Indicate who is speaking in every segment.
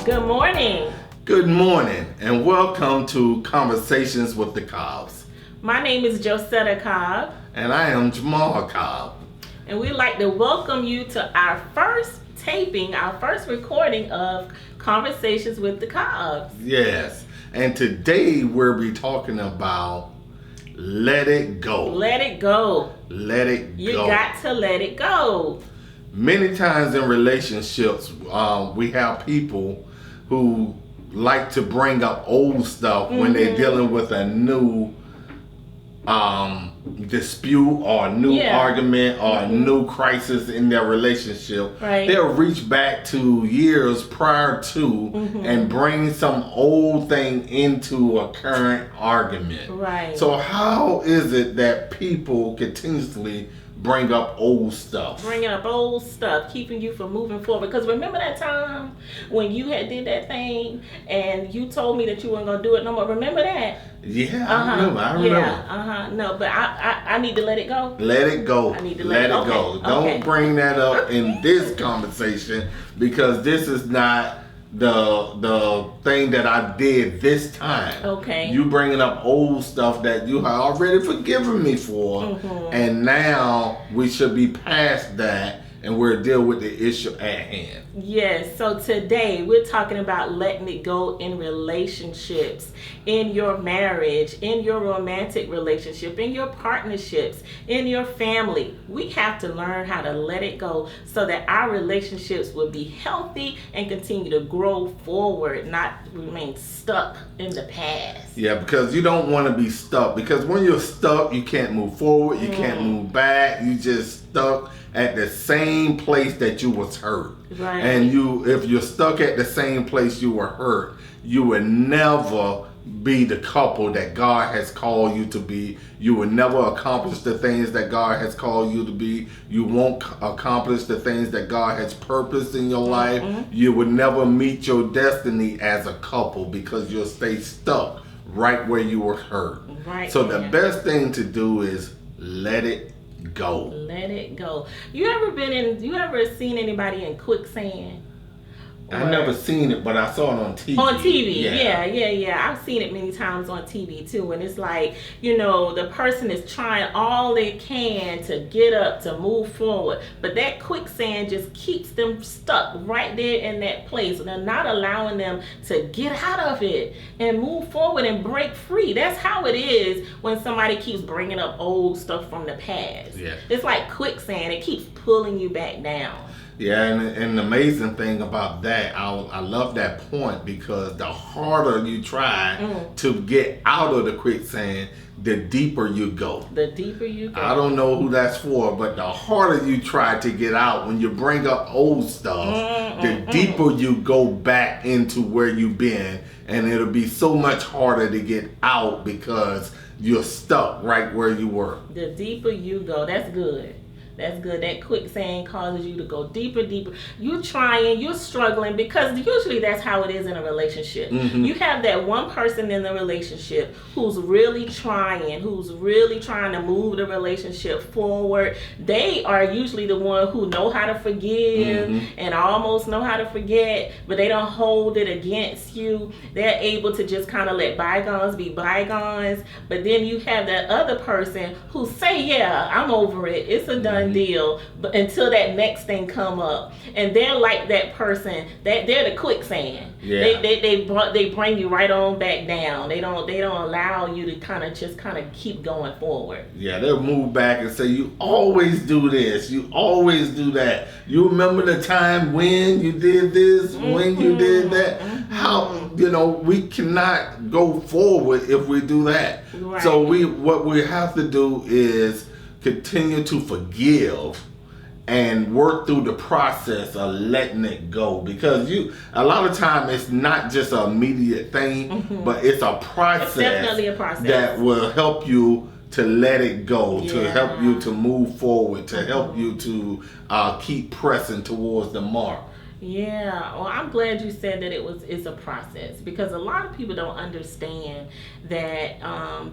Speaker 1: Good morning.
Speaker 2: Good morning, and welcome to Conversations with the Cobbs.
Speaker 1: My name is Josetta Cobb.
Speaker 2: And I am Jamal Cobb.
Speaker 1: And we'd like to welcome you to our first taping, our first recording of Conversations with the Cobbs.
Speaker 2: Yes, and today we'll be talking about let it go.
Speaker 1: Let it go.
Speaker 2: Let it go.
Speaker 1: You got to let it go.
Speaker 2: Many times in relationships, we have people who like to bring up old stuff when they're dealing with a new dispute or a new argument or a new crisis in their relationship.
Speaker 1: Right.
Speaker 2: They'll reach back to years prior to and bring some old thing into a current argument.
Speaker 1: Right.
Speaker 2: So how is it that people continuously bring up old stuff?
Speaker 1: Bringing up old stuff, keeping you from moving forward. Because remember that time when you had did that thing and you told me that you weren't going to do it no more? Remember that?
Speaker 2: Yeah, I remember.
Speaker 1: Yeah, no, but I need to let it go.
Speaker 2: Let it go.
Speaker 1: I need to let it go.
Speaker 2: Okay. Don't bring that up in this conversation, because this is not the thing that I did this time.
Speaker 1: Okay.
Speaker 2: You bringing up old stuff that you have already forgiven me for, and now we should be past that and we'll deal with the issue at hand.
Speaker 1: Yes, so today we're talking about letting it go in relationships, in your marriage, in your romantic relationship, in your partnerships, in your family. We have to learn how to let it go so that our relationships will be healthy and continue to grow forward, not remain stuck in the past.
Speaker 2: Yeah, because you don't want to be stuck, because when you're stuck, you can't move forward, you can't move back, you just stuck at the same place that you was hurt.
Speaker 1: Right.
Speaker 2: And if you're stuck at the same place you were hurt, you will never be the couple that God has called you to be. You will never accomplish the things that God has called you to be. You won't accomplish the things that God has purposed in your life. You will never meet your destiny as a couple, because you'll stay stuck right where you were hurt.
Speaker 1: Right.
Speaker 2: So the best thing to do is let it go.
Speaker 1: Let it go. You ever seen anybody in quicksand?
Speaker 2: I never seen it, but I saw it on TV.
Speaker 1: On TV, yeah. I've seen it many times on TV too, and it's like, the person is trying all they can to get up, to move forward, but that quicksand just keeps them stuck right there in that place, and they're not allowing them to get out of it and move forward and break free. That's how it is when somebody keeps bringing up old stuff from the past.
Speaker 2: Yeah.
Speaker 1: It's like quicksand. It keeps pulling you back down.
Speaker 2: Yeah, and the amazing thing about that, I love that point, because the harder you try to get out of the quicksand, the deeper you go.
Speaker 1: The deeper you go.
Speaker 2: I don't know who that's for, but the harder you try to get out, when you bring up old stuff, the deeper you go back into where you've been, and it'll be so much harder to get out because you're stuck right where you were.
Speaker 1: The deeper you go, that's good. That's good. That quicksand causes you to go deeper. You're trying, you're struggling, because usually that's how it is in a relationship. You have that one person in the relationship who's really trying to move the relationship forward. They are usually the one who know how to forgive and almost know how to forget, but they don't hold it against you. They're able to just kind of let bygones be bygones. But then you have that other person who say, yeah, I'm over it. It's a done deal, but until that next thing come up, and they're like that person, that they're the quicksand. They bring you right on back down. They don't allow you to kind of keep going forward.
Speaker 2: Yeah, they'll move back and say, you always do this, you always do that. You remember the time when you did this, when you did that. How we cannot go forward if we do that.
Speaker 1: Right. So
Speaker 2: what we have to do is continue to forgive and work through the process of letting it go, because a lot of time it's not just an immediate thing, but it's a process.
Speaker 1: It's definitely a process
Speaker 2: that will help you to let it go, to help you to move forward, to help you to keep pressing towards the mark.
Speaker 1: Yeah, well, I'm glad you said that it's a process, because a lot of people don't understand that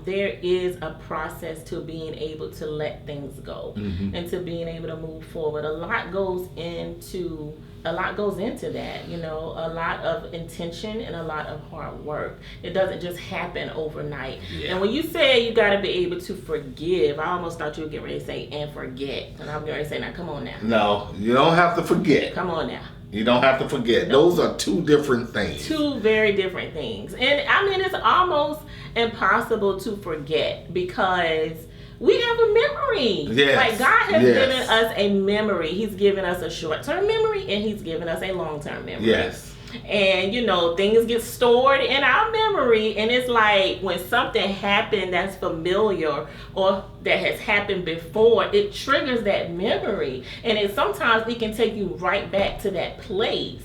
Speaker 1: there is a process to being able to let things go and to being able to move forward. A lot goes into that, a lot of intention and a lot of hard work. It doesn't just happen overnight.
Speaker 2: Yeah.
Speaker 1: And when you say you got to be able to forgive, I almost thought you were getting ready to say and forget. And I'm getting ready to say, now come on now.
Speaker 2: No, you don't have to forget.
Speaker 1: Come on now.
Speaker 2: You don't have to forget. Those are two different things.
Speaker 1: Two very different things. And I mean, it's almost impossible to forget, because we have a memory.
Speaker 2: Yes.
Speaker 1: Like, God has given us a memory. He's given us a short-term memory, and He's given us a long-term memory.
Speaker 2: Yes.
Speaker 1: And, things get stored in our memory, and it's like when something happened that's familiar or that has happened before, it triggers that memory. And sometimes it can take you right back to that place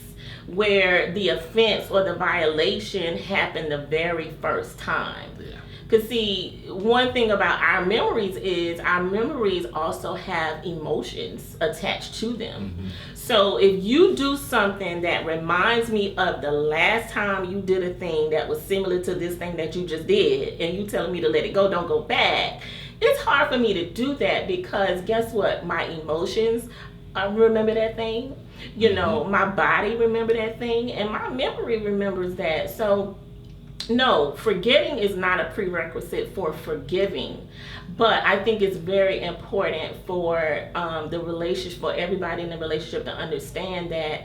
Speaker 1: where the offense or the violation happened the very first time.
Speaker 2: Yeah.
Speaker 1: Because, see, one thing about our memories is our memories also have emotions attached to them. Mm-hmm. So if you do something that reminds me of the last time you did a thing that was similar to this thing that you just did, and you telling me to let it go, don't go back, it's hard for me to do that, because guess what? My emotions remember that thing. My body remember that thing, and my memory remembers that. So no, forgetting is not a prerequisite for forgiving, but I think it's very important for the relationship, for everybody in the relationship to understand that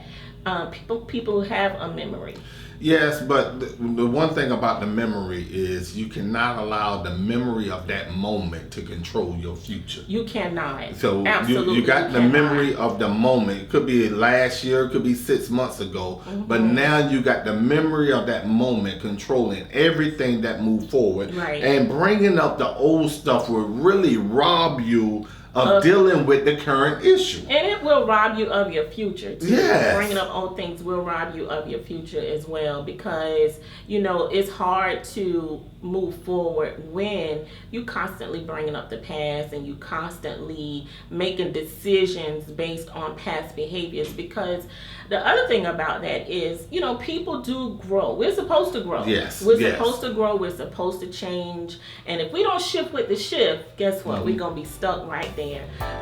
Speaker 1: people have a memory.
Speaker 2: Yes, but the one thing about the memory is you cannot allow the memory of that moment to control your future.
Speaker 1: You cannot.
Speaker 2: So
Speaker 1: absolutely,
Speaker 2: you got the memory of the moment. It could be last year, it could be 6 months ago, but now you got the memory of that moment controlling everything that moved forward.
Speaker 1: Right.
Speaker 2: And bringing up the old stuff will really rob you of dealing with the current issue. And
Speaker 1: it will rob you of your future too.
Speaker 2: Yes.
Speaker 1: Bringing up old things will rob you of your future as well, because it's hard to move forward when you constantly bringing up the past and you constantly making decisions based on past behaviors. Because the other thing about that is, people do grow. We're supposed to grow.
Speaker 2: Yes.
Speaker 1: We're supposed to grow. We're supposed to change. And if we don't shift with the shift, guess what? We're going to be stuck right there.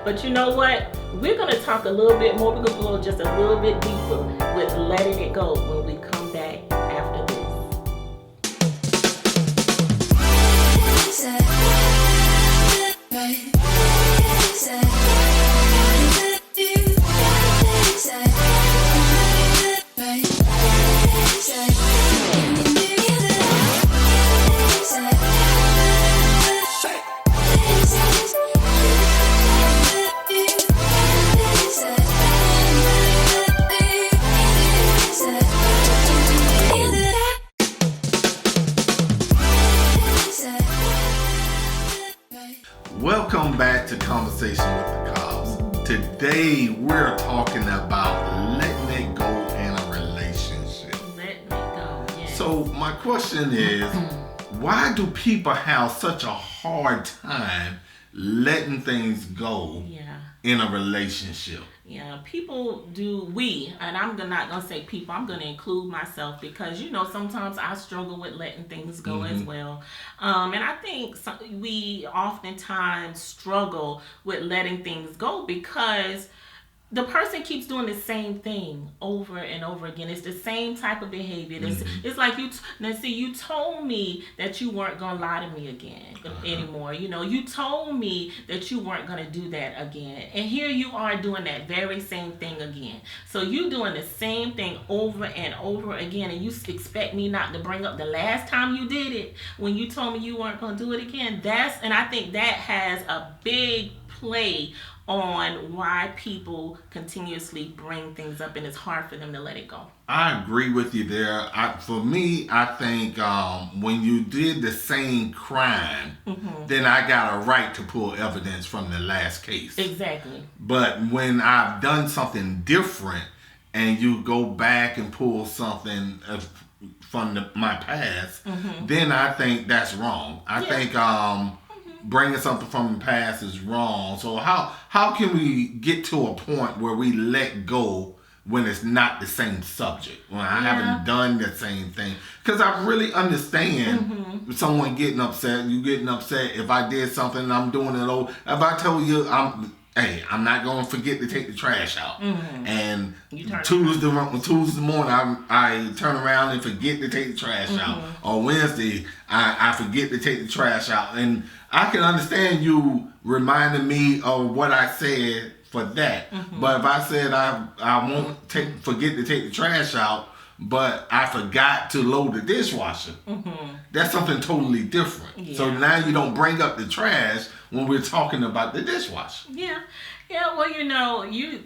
Speaker 1: But you know what? We're going to talk a little bit more. We're going to go just a little bit deeper with letting it go when we come back after this.
Speaker 2: Welcome back to Conversation with the Cobbs. Today we're talking about letting it go in a relationship.
Speaker 1: Letting it go, yes.
Speaker 2: So my question is, why do people have such a hard time letting things go in a relationship?
Speaker 1: Yeah, people do, and I'm not going to say people, I'm going to include myself, because, sometimes I struggle with letting things go as well. And I think we oftentimes struggle with letting things go because the person keeps doing the same thing over and over again. It's the same type of behavior. It's like you told me that you weren't going to lie to me again anymore. You told me that you weren't going to do that again. And here you are doing that very same thing again. So you doing the same thing over and over again, and you expect me not to bring up the last time you did it when you told me you weren't going to do it again. And I think that has a big play on why people continuously bring things up, and it's hard for them to let it go.
Speaker 2: I agree with you there. For me, I think when you did the same crime, then I got a right to pull evidence from the last case.
Speaker 1: Exactly.
Speaker 2: But when I've done something different and you go back and pull something from my past, then I think that's wrong. I think bringing something from the past is wrong. So how can we get to a point where we let go when it's not the same subject, when I
Speaker 1: Yeah.
Speaker 2: haven't done the same thing. Because I really understand someone getting upset, you getting upset if I did something and I'm doing it over. If I told you I'm not going to forget to take the trash out. And Tuesday morning, I turn around and forget to take the trash out. Or Wednesday, I forget to take the trash out. And I can understand you reminding me of what I said for that. But if I said I won't forget to take the trash out, but I forgot to load the dishwasher, that's something totally different.
Speaker 1: Yeah.
Speaker 2: So now you don't bring up the trash when we're talking about the dishwasher.
Speaker 1: Yeah. Well,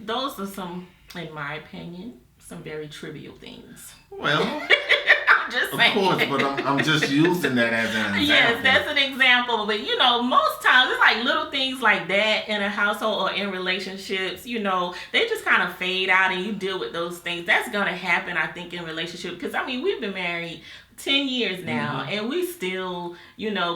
Speaker 1: those are some, in my opinion, some very trivial things.
Speaker 2: Well,
Speaker 1: I'm just saying.
Speaker 2: Of course, but I'm just using that as an example.
Speaker 1: Yes, that's an example. But most times it's like little things like that in a household or in relationships. They just kind of fade out, and you deal with those things. That's gonna happen, I think, in relationships. Because we've been married 10 years now, and we still,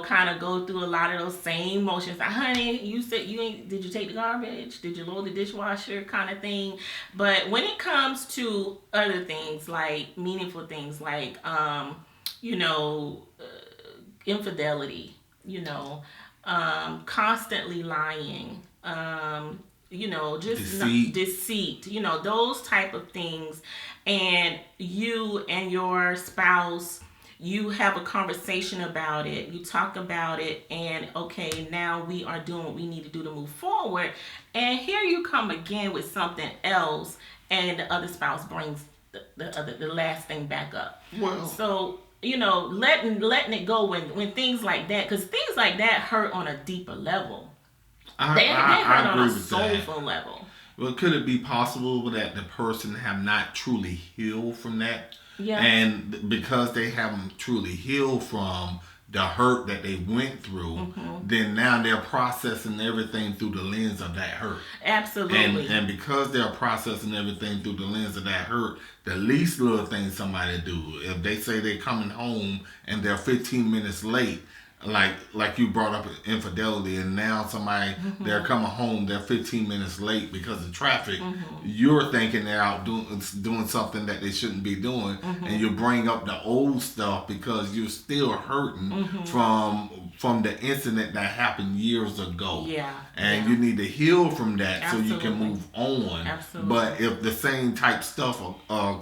Speaker 1: kind of go through a lot of those same motions. Honey, you said did you take the garbage? Did you load the dishwasher kind of thing? But when it comes to other things, like meaningful things, like, infidelity, constantly lying, just deceit, those type of things. And you and your spouse, you have a conversation about it, you talk about it, and okay, now we are doing what we need to do to move forward. And here you come again with something else, and the other spouse brings the last thing back up.
Speaker 2: Well,
Speaker 1: so letting it go when things like that, because things like that hurt on a deeper level. They hurt on a soulful level.
Speaker 2: Well, could it be possible that the person have not truly healed from that?
Speaker 1: Yeah.
Speaker 2: And because they haven't truly healed from the hurt that they went through, then now they're processing everything through the lens of that hurt.
Speaker 1: Absolutely.
Speaker 2: And because they're processing everything through the lens of that hurt, the least little thing somebody do, if they say they're coming home and they're 15 minutes late, like you brought up infidelity, and now somebody they're coming home, they're 15 minutes late because of traffic. You're thinking they're out doing something that they shouldn't be doing, and you bring up the old stuff because you're still hurting from the incident that happened years ago.
Speaker 1: Yeah.
Speaker 2: And you need to heal from that.
Speaker 1: Absolutely.
Speaker 2: So you can move on.
Speaker 1: Absolutely.
Speaker 2: But if the same type stuff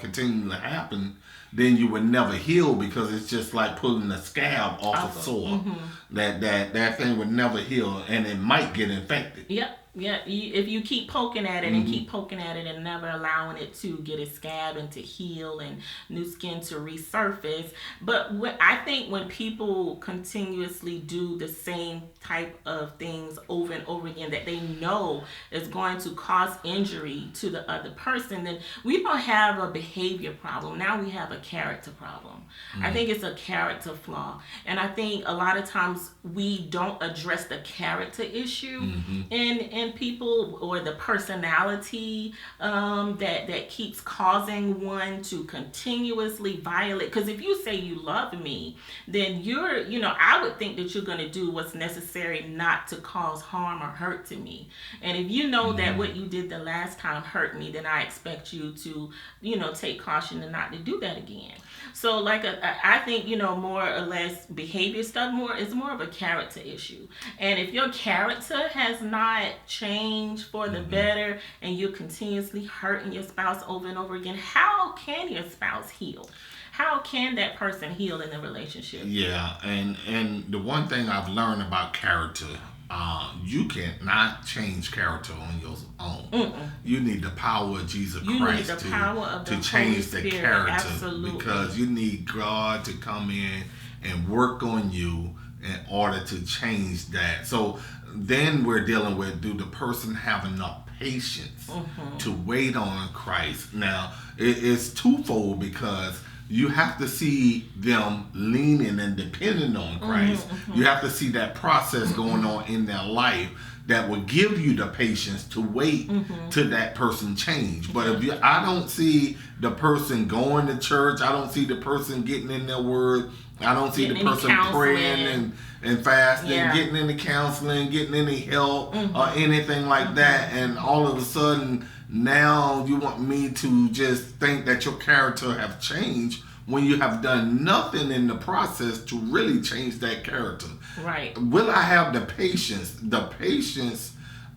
Speaker 2: continue to happen, then you would never heal, because it's just like pulling a scab off a sore. That thing would never heal, and it might get infected.
Speaker 1: Yep. Yeah, if you keep poking at it and keep poking at it and never allowing it to get a scab and to heal and new skin to resurface. But I think when people continuously do the same type of things over and over again that they know is going to cause injury to the other person, then we don't have a behavior problem. Now we have a character problem. I think it's a character flaw. And I think a lot of times we don't address the character issue in people, or the personality that keeps causing one to continuously violate. Because if you say you love me, then I would think that you're going to do what's necessary not to cause harm or hurt to me. And if you know that what you did the last time hurt me, then I expect you to take caution and not to do that again. So I think more or less behavior stuff is more of a character issue. And if your character has not changed for the better, and you're continuously hurting your spouse over and over again, how can your spouse heal? How can that person heal in the relationship?
Speaker 2: Yeah, and the one thing I've learned about character, you cannot change character on your own. You need the power of Jesus Christ to change the character.
Speaker 1: Absolutely.
Speaker 2: Because you need God to come in and work on you in order to change that. So then we're dealing with, do the person have enough patience to wait on Christ? Now, it's twofold, because you have to see them leaning and depending on Christ. You have to see that process going on in their life that will give you the patience to wait till that person change. But I don't see the person going to church, I don't see the person getting in their word, I don't see the person praying and fasting, getting into counseling, getting any help or anything like that, and all of a sudden Now you want me to just think that your character have changed when you have done nothing in the process to really change that character.
Speaker 1: Right.
Speaker 2: Will I have the patience?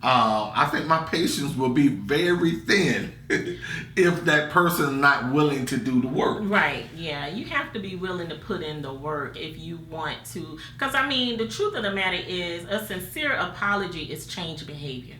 Speaker 2: I think my patience will be very thin if that person is not willing to do the work.
Speaker 1: Right, yeah. You have to be willing to put in the work if you want to. Because, I mean, the truth of the matter is a sincere apology is change behavior.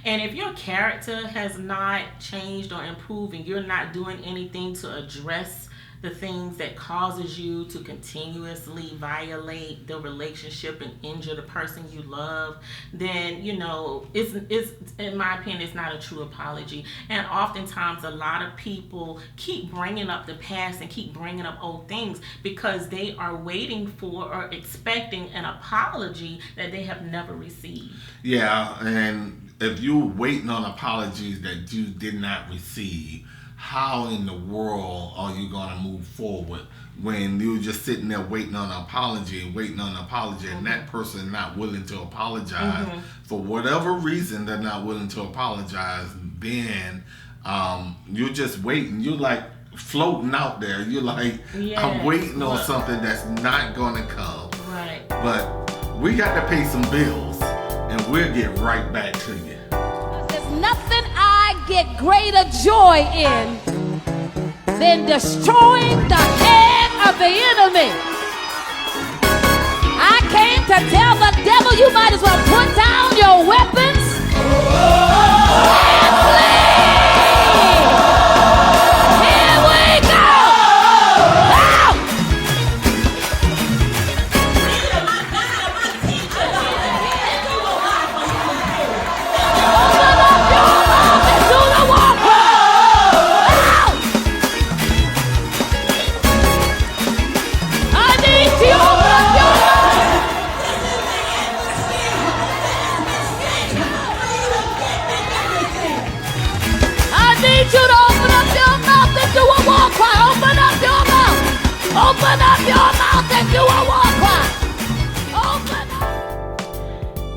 Speaker 1: And if your character has not changed or improved and you're not doing anything to address the things that causes you to continuously violate the relationship and injure the person you love, then it's in my opinion, it's not a true apology. And oftentimes a lot of people keep bringing up the past and keep bringing up old things because they are waiting for or expecting an apology that they have never received.
Speaker 2: Yeah, and if you're waiting on apologies that you did not receive, how in the world are you going to move forward when you're just sitting there waiting on an apology, and that person is not willing to apologize for whatever reason? They're not willing to apologize. Then you're just waiting. You're like floating out there. You're like, I'm waiting on something that's not going to come.
Speaker 1: Right.
Speaker 2: But we got to pay some bills, and we'll get right back to you.
Speaker 3: There's nothing I get greater joy in than destroying the head of the enemy. I came to tell the devil you might as well put down your weapons and flee. Here we go. Out. Open up your mouth and do the walk. Out. I need you to open up your mouth. I need you to open up your mouth and do a war cry. Open up your mouth. Open up your mouth and do a war cry. Open up.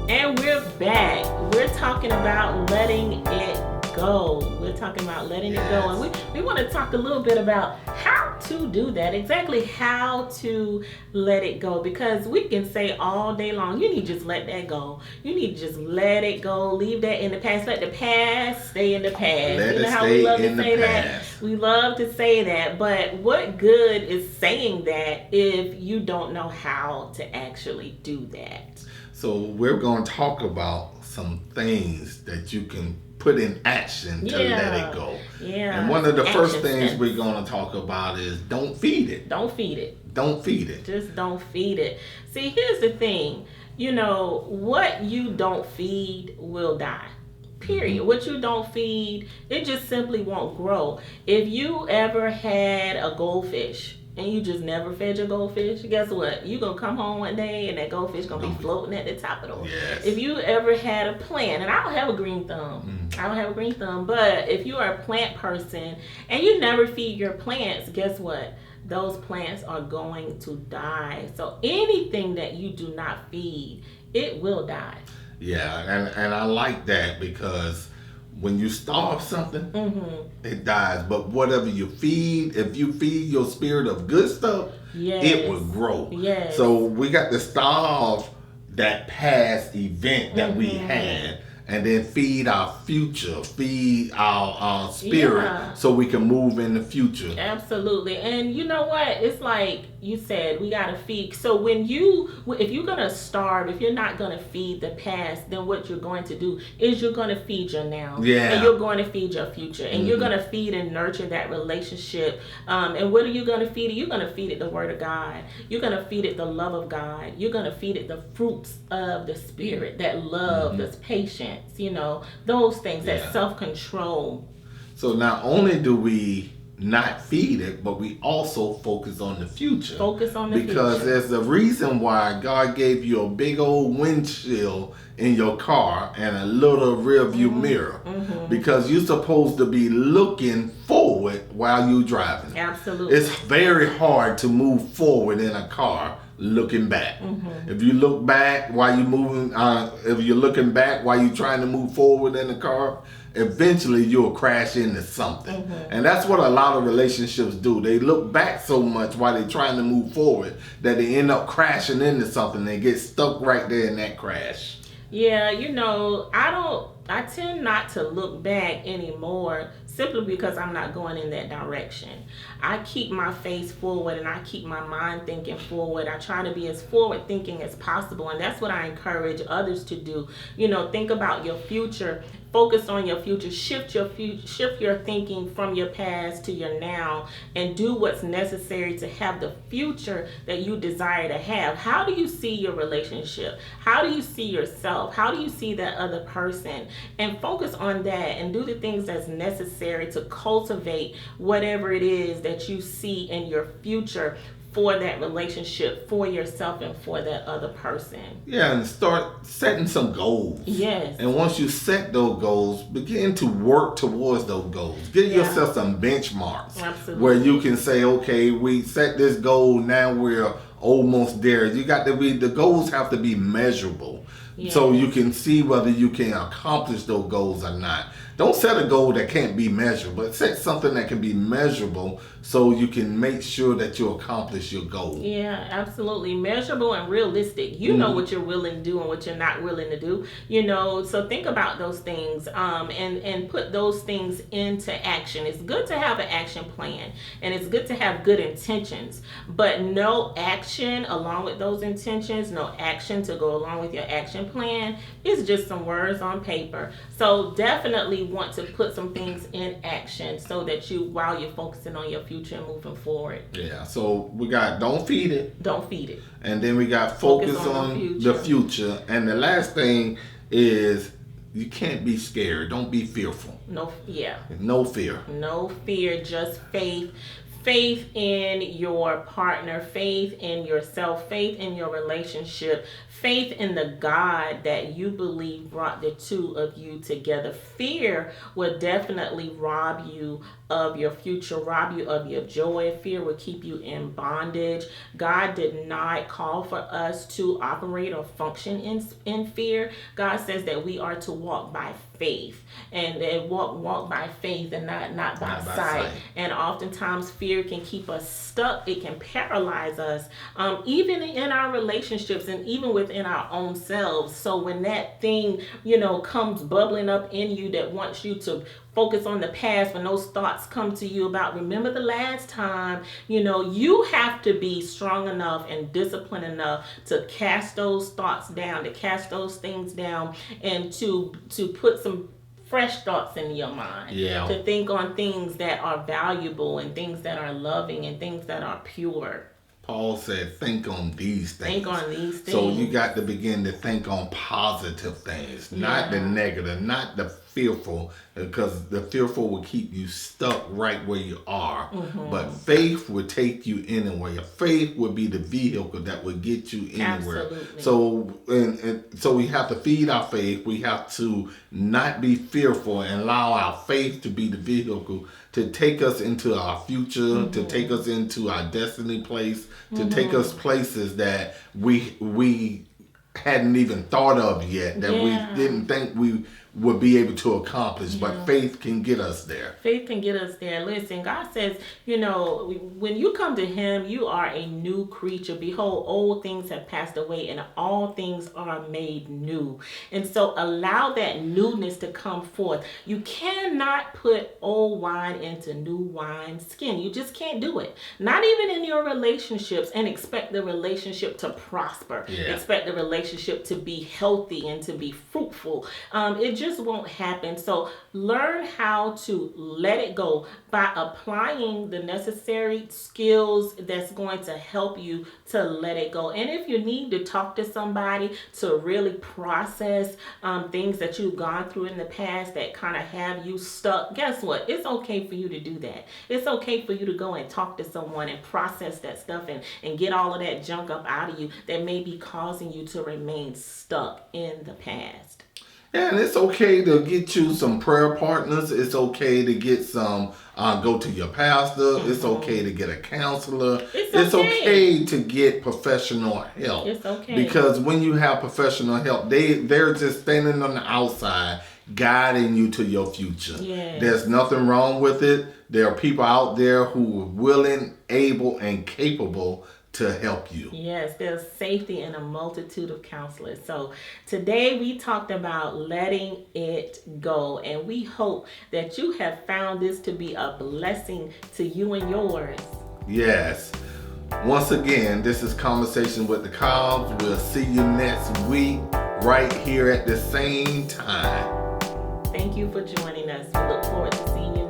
Speaker 1: And we're back. We're talking about letting it go. We're talking about letting it go. And we want to talk a little bit about how to do that. Exactly how to let it go. Because we can say all day long, you need to just let that go. You need to just let it go. Leave that in the past. Let the past stay in the past.
Speaker 2: Let
Speaker 1: you know
Speaker 2: it
Speaker 1: how
Speaker 2: stay
Speaker 1: we love
Speaker 2: in
Speaker 1: to
Speaker 2: the
Speaker 1: say that?
Speaker 2: past.
Speaker 1: We love to say that. But what good is saying that if you don't know how to actually do that?
Speaker 2: So we're going to talk about some things that you can put in action to let it go.
Speaker 1: Yeah.
Speaker 2: And one of the first
Speaker 1: Action
Speaker 2: things
Speaker 1: steps.
Speaker 2: we're going to talk about is don't feed it.
Speaker 1: Don't feed it.
Speaker 2: Don't feed it.
Speaker 1: Just don't feed it. See, here's the thing. What you don't feed will die. Period. What you don't feed, it just simply won't grow. If you ever had a goldfish and you just never fed your goldfish, guess what? You're going to come home one day and that goldfish going to be floating at the top of the ocean.
Speaker 2: Yes.
Speaker 1: If you ever had a plant, and I don't have a green thumb. But if you are a plant person and you never feed your plants, guess what? Those plants are going to die. So anything that you do not feed, it will die.
Speaker 2: Yeah, and I like that because when you starve something, it dies. But whatever you feed, if you feed your spirit of good stuff, it will grow.
Speaker 1: Yes.
Speaker 2: So we got to starve that past event that we had, and then feed our future, feed our spirit, so we can move in the future.
Speaker 1: Absolutely. And you know what? It's like you said, we gotta feed. So if you're gonna starve, if you're not gonna feed the past, then what you're going to do is you're gonna feed your now.
Speaker 2: Yeah.
Speaker 1: And you're going to feed your future. And you're gonna feed and nurture that relationship. And what are you gonna feed it? You're gonna feed it the word of God. You're gonna feed it the love of God. You're gonna feed it the fruits of the spirit, that love, this patience, those things, that self-control.
Speaker 2: So not only do we not feed it, but we also focus on the future. Because there's a reason why God gave you a big old windshield in your car and a little rear view mirror. Because you're supposed to be looking forward while you're driving.
Speaker 1: Absolutely.
Speaker 2: It's very hard to move forward in a car looking back. If you look back while you're moving, if you're looking back while you're trying to move forward in the car, eventually you'll crash into something. And that's what a lot of relationships do. They look back so much while they're trying to move forward that they end up crashing into something. They get stuck right there in that crash.
Speaker 1: Yeah, I tend not to look back anymore simply because I'm not going in that direction. I keep my face forward and I keep my mind thinking forward. I try to be as forward thinking as possible, and that's what I encourage others to do. Think about your future. Focus on your future. Shift your thinking from your past to your now, and do what's necessary to have the future that you desire to have. How do you see your relationship? How do you see yourself? How do you see that other person? And focus on that and do the things that's necessary to cultivate whatever it is that you see in your future for that relationship, for yourself, and for that other person.
Speaker 2: Yeah, and start setting some goals.
Speaker 1: Yes.
Speaker 2: And once you set those goals, begin to work towards those goals. Give yourself some benchmarks.
Speaker 1: Absolutely.
Speaker 2: Where you can say, okay, we set this goal, now we're almost there. The goals have to be measurable. Yes. So you can see whether you can accomplish those goals or not. Don't set a goal that can't be measured, but set something that can be measurable so you can make sure that you accomplish your goal.
Speaker 1: Yeah, absolutely. Measurable and realistic. You know what you're willing to do and what you're not willing to do. So think about those things and put those things into action. It's good to have an action plan, and it's good to have good intentions, but no action along with those intentions, no action to go along with your action plan is just some words on paper. So definitely want to put some things in action so that while you're focusing on your future and moving forward.
Speaker 2: Yeah, so we got don't feed it.
Speaker 1: Don't feed it.
Speaker 2: And then we got focus on the future. And the last thing is you can't be scared. Don't be fearful.
Speaker 1: No fear.
Speaker 2: No fear.
Speaker 1: No fear, just faith. Faith in your partner, faith in yourself, faith in your relationship, faith in the God that you believe brought the two of you together. Fear will definitely rob you of your future, rob you of your joy. Fear will keep you in bondage. God did not call for us to operate or function in fear. God says that we are to walk by faith, and walk by faith and not by sight. And oftentimes fear can keep us stuck. It can paralyze us, even in our relationships and even within our own selves. So when that thing, comes bubbling up in you that wants you to focus on the past, when those thoughts come to you about remember the last time, you have to be strong enough and disciplined enough to cast those thoughts down, to cast those things down, and to put some fresh thoughts in your mind.
Speaker 2: Yeah.
Speaker 1: To think on things that are valuable and things that are loving and things that are pure.
Speaker 2: Paul said, think on these things.
Speaker 1: Think on these things.
Speaker 2: So you got to begin to think on positive things, not the negative, not the fearful, because the fearful will keep you stuck right where you are. But faith will take you anywhere. Faith will be the vehicle that will get you anywhere.
Speaker 1: Absolutely.
Speaker 2: So so we have to feed our faith. We have to not be fearful and allow our faith to be the vehicle to take us into our future, to take us into our destiny place, to take us places that we hadn't even thought of yet, that we didn't think we would be able to accomplish, but faith can get us there.
Speaker 1: Faith can get us there. Listen, God says, when you come to him, you are a new creature. Behold, old things have passed away and all things are made new. And so allow that newness to come forth. You cannot put old wine into new wine skin. You just can't do it. Not even in your relationships, and expect the relationship to prosper. Expect the relationship to be healthy and to be fruitful. It just won't happen. So learn how to let it go by applying the necessary skills that's going to help you to let it go. And if you need to talk to somebody to really process things that you've gone through in the past that kind of have you stuck, guess what? It's okay for you to do that. It's okay for you to go and talk to someone and process that stuff and get all of that junk up out of you that may be causing you to remain stuck in the past.
Speaker 2: And it's okay to get you some prayer partners. It's okay to get some, go to your pastor. It's okay to get a counselor. It's okay to get professional help.
Speaker 1: It's okay.
Speaker 2: Because when you have professional help, they're just standing on the outside guiding you to your future.
Speaker 1: Yes.
Speaker 2: There's nothing wrong with it. There are people out there who are willing, able, and capable to help you.
Speaker 1: Yes, there's safety in a multitude of counselors. So today we talked about letting it go, and we hope that you have found this to be a blessing to you and yours.
Speaker 2: Yes. Once again, this is Conversation with the Cobbs. We'll see you next week right here at the same time.
Speaker 1: Thank you for joining us. We look forward to seeing you